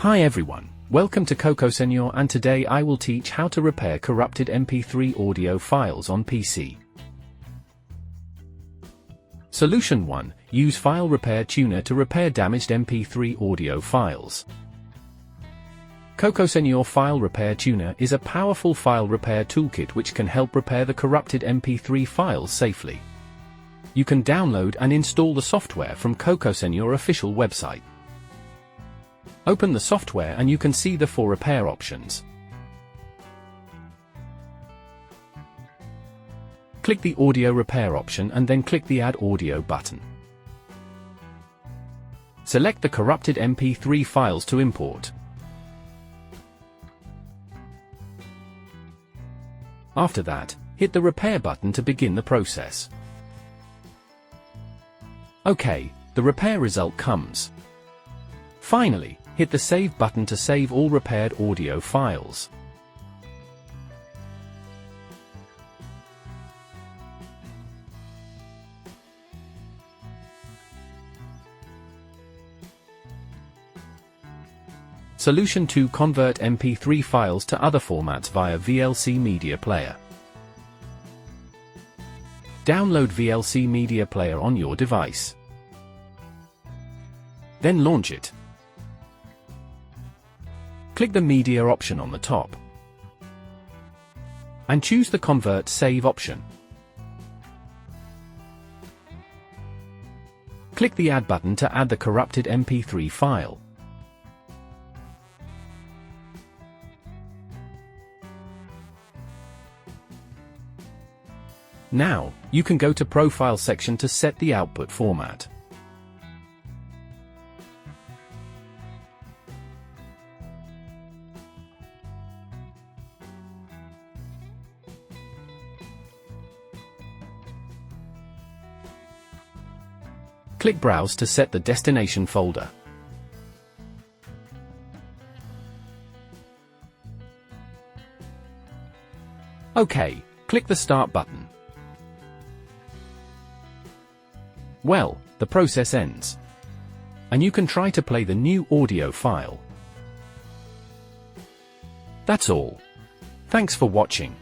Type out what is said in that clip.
Hi everyone, welcome to Coco Senor, and today I will teach how to repair corrupted MP3 audio files on PC. Solution 1. Use File Repair Tuner to repair damaged MP3 audio files. Coco Senor File Repair Tuner is a powerful file repair toolkit which can help repair the corrupted MP3 files safely. You can download and install the software from Coco Senor official website. Open the software and you can see the 4 repair options. Click the Audio Repair option and then click the Add Audio button. Select the corrupted MP3 files to import. After that, hit the Repair button to begin the process. OK, the repair result comes. Finally, hit the Save button to save all repaired audio files. Solution 2. Convert MP3 files to other formats via VLC Media Player. Download VLC Media Player on your device. Then launch it. Click the Media option on the top. And choose the Convert Save option. Click the Add button to add the corrupted MP3 file. Now, you can go to Profile section to set the output format. Click Browse to set the destination folder. OK, click the Start button. Well, the process ends. And you can try to play the new audio file. That's all. Thanks for watching.